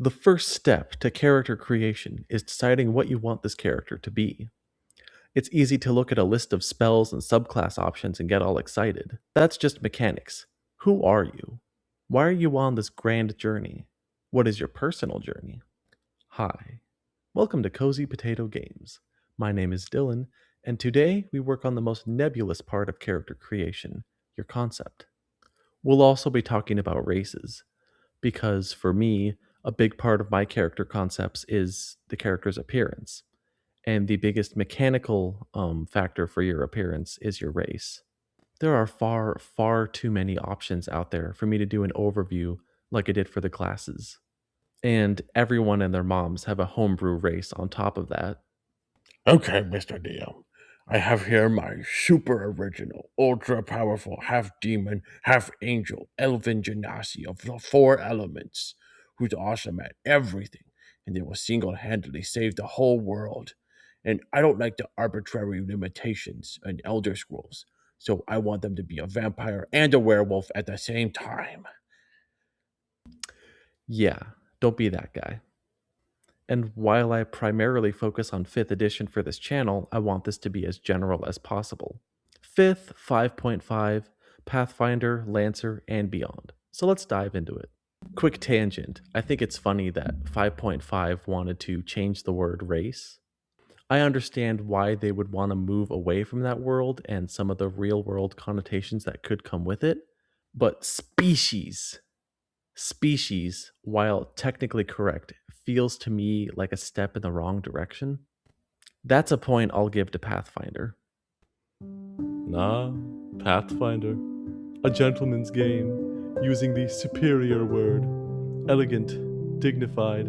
The first step to character creation is deciding what you want this character to be. It's easy to look at a list of spells and subclass options and get all excited. That's just mechanics. Who are you? Why are you on this grand journey? What is your personal journey? Hi, welcome to Cozy Potato Games. My name is Dylan, and today we work on the most nebulous part of character creation, your concept. We'll also be talking about races, because for me, a big part of my character concepts is the character's appearance. And the biggest mechanical factor for your appearance is your race. There are far too many options out there for me to do an overview like I did for the classes. And everyone and their moms have a homebrew race on top of that. Okay, Mr. DM. I have here my super original, ultra powerful, half demon, half angel, elven genasi of the four elements, who's awesome at everything, and they will single handedly save the whole world. And I don't like the arbitrary limitations in Elder Scrolls, so I want them to be a vampire and a werewolf at the same time. Yeah, don't be that guy. And while I primarily focus on 5th edition for this channel, I want this to be as general as possible. 5th, 5.5, Pathfinder, Lancer, and beyond. So let's dive into it. Quick tangent. I think it's funny that 5.5 wanted to change the word race. I understand why they would want to move away from that world and some of the real world connotations that could come with it, but species, while technically correct, feels to me like a step in the wrong direction. That's a point I'll give to Pathfinder. Nah, Pathfinder. A gentleman's game, using the superior word. Elegant, dignified,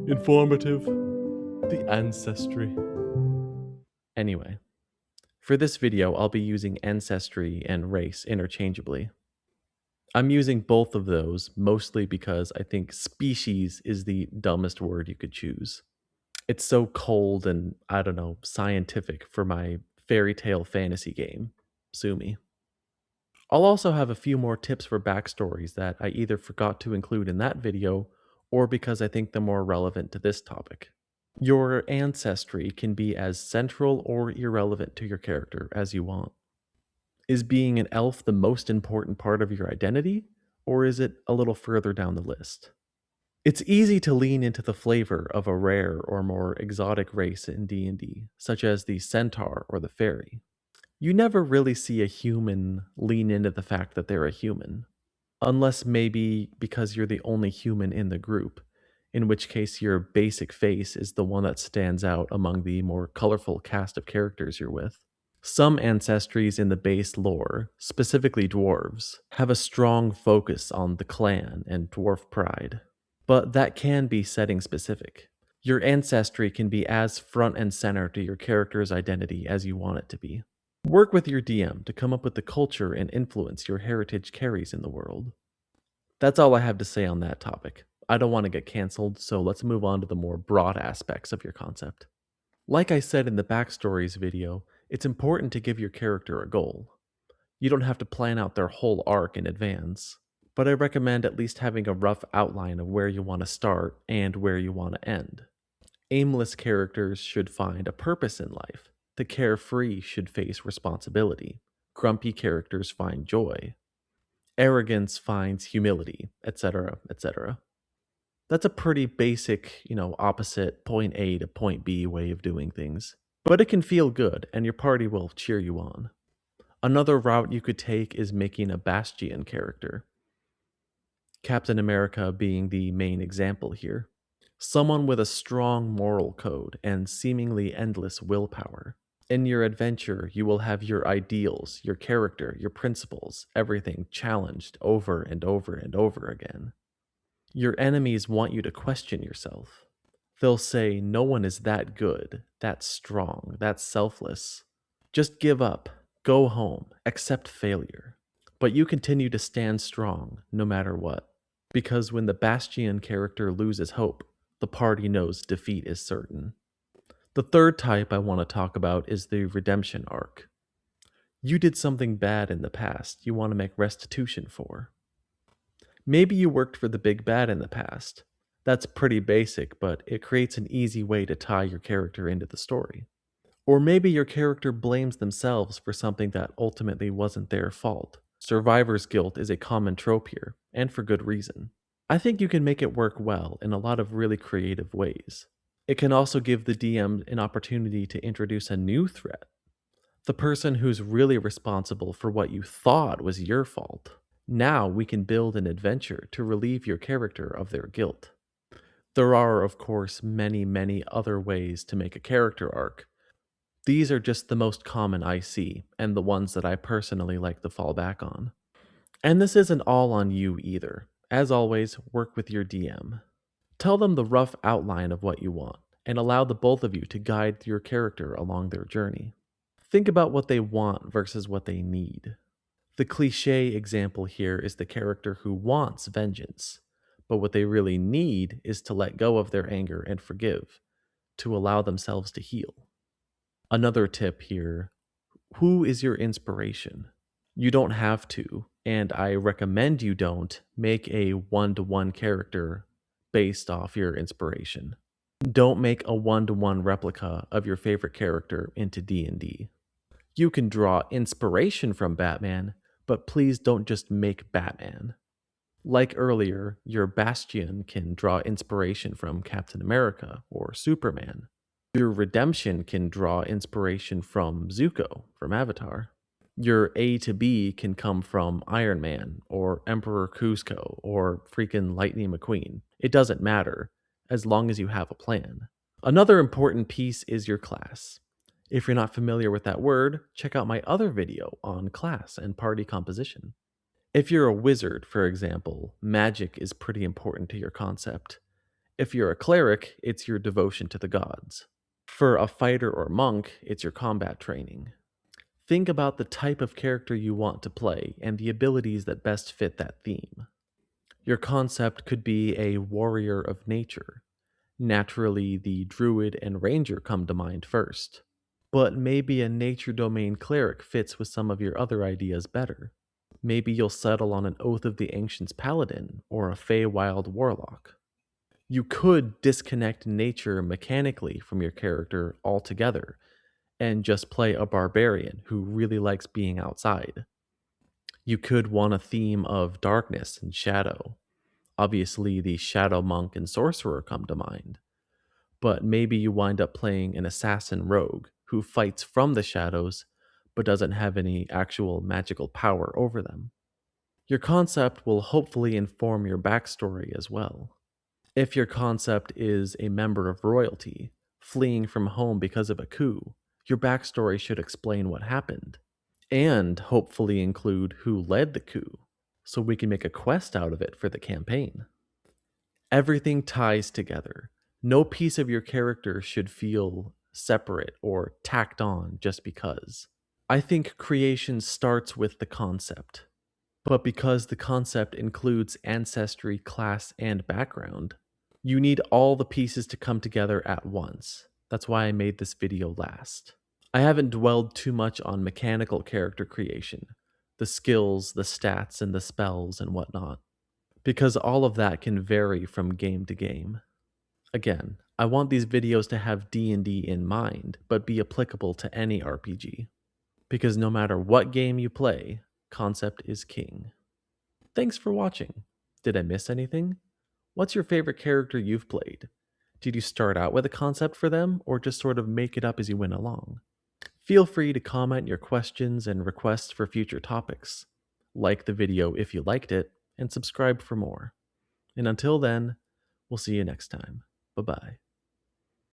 informative, the ancestry. Anyway, for this video, I'll be using ancestry and race interchangeably. I'm using both of those mostly because I think species is the dumbest word you could choose. It's so cold and, I don't know, scientific for my fairy tale fantasy game. Sue me. I'll also have a few more tips for backstories that I either forgot to include in that video or because I think they're more relevant to this topic. Your ancestry can be as central or irrelevant to your character as you want. Is being an elf the most important part of your identity, or is it a little further down the list? It's easy to lean into the flavor of a rare or more exotic race in D&D, such as the centaur or the fairy. You never really see a human lean into the fact that they're a human, unless maybe because you're the only human in the group, in which case your basic face is the one that stands out among the more colorful cast of characters you're with. Some ancestries in the base lore, specifically dwarves, have a strong focus on the clan and dwarf pride, but that can be setting specific. Your ancestry can be as front and center to your character's identity as you want it to be. Work with your DM to come up with the culture and influence your heritage carries in the world. That's all I have to say on that topic. I don't want to get canceled, so let's move on to the more broad aspects of your concept. Like I said in the backstories video, it's important to give your character a goal. You don't have to plan out their whole arc in advance, but I recommend at least having a rough outline of where you want to start and where you want to end. Aimless characters should find a purpose in life. The carefree should face responsibility. Grumpy characters find joy. Arrogance finds humility, etc., etc. That's a pretty basic, opposite point A to point B way of doing things. But it can feel good, and your party will cheer you on. Another route you could take is making a Bastion character. Captain America being the main example here. Someone with a strong moral code and seemingly endless willpower. In your adventure, you will have your ideals, your character, your principles, everything challenged over and over and over again. Your enemies want you to question yourself. They'll say, no one is that good, that strong, that selfless. Just give up, go home, accept failure. But you continue to stand strong, no matter what. Because when the Bastion character loses hope, the party knows defeat is certain. The third type I want to talk about is the redemption arc. You did something bad in the past you want to make restitution for. Maybe you worked for the big bad in the past. That's pretty basic, but it creates an easy way to tie your character into the story. Or maybe your character blames themselves for something that ultimately wasn't their fault. Survivor's guilt is a common trope here, and for good reason. I think you can make it work well in a lot of really creative ways. It can also give the DM an opportunity to introduce a new threat, the person who's really responsible for what you thought was your fault. Now we can build an adventure to relieve your character of their guilt. There are, of course, many other ways to make a character arc. These are just the most common I see, and the ones that I personally like to fall back on. And this isn't all on you either. As always, work with your DM. Tell them the rough outline of what you want, and allow the both of you to guide your character along their journey. Think about what they want versus what they need. The cliche example here is the character who wants vengeance, but what they really need is to let go of their anger and forgive, to allow themselves to heal. Another tip here: who is your inspiration? You don't have to, and I recommend you don't, make a one-to-one character based off your inspiration. Don't make a one-to-one replica of your favorite character into D&D. You can draw inspiration from Batman, but please don't just make Batman. Like earlier, your Bastion can draw inspiration from Captain America or Superman. Your Redemption can draw inspiration from Zuko from Avatar. Your A to B can come from Iron Man or Emperor Kuzco or freaking Lightning McQueen. It doesn't matter, as long as you have a plan. Another important piece is your class. If you're not familiar with that word, check out my other video on class and party composition. If you're a wizard, for example, magic is pretty important to your concept. If you're a cleric, it's your devotion to the gods. For a fighter or monk, it's your combat training. Think about the type of character you want to play and the abilities that best fit that theme. Your concept could be a warrior of nature. Naturally, the druid and ranger come to mind first. But maybe a nature domain cleric fits with some of your other ideas better. Maybe you'll settle on an Oath of the Ancients paladin or a Feywild warlock. You could disconnect nature mechanically from your character altogether and just play a barbarian who really likes being outside. You could want a theme of darkness and shadow. Obviously, the shadow monk and sorcerer come to mind. But maybe you wind up playing an assassin rogue who fights from the shadows but doesn't have any actual magical power over them. Your concept will hopefully inform your backstory as well. If your concept is a member of royalty, fleeing from home because of a coup, your backstory should explain what happened, and hopefully include who led the coup, so we can make a quest out of it for the campaign. Everything ties together. No piece of your character should feel separate or tacked on just because. I think creation starts with the concept. But because the concept includes ancestry, class, and background, you need all the pieces to come together at once. That's why I made this video last. I haven't dwelled too much on mechanical character creation, the skills, the stats, and the spells and whatnot, because all of that can vary from game to game. Again, I want these videos to have D&D in mind, but be applicable to any RPG. Because no matter what game you play, concept is king. Thanks for watching. Did I miss anything? What's your favorite character you've played? Did you start out with a concept for them, or just sort of make it up as you went along? Feel free to comment your questions and requests for future topics. Like the video if you liked it, and subscribe for more. And until then, we'll see you next time. Bye-bye.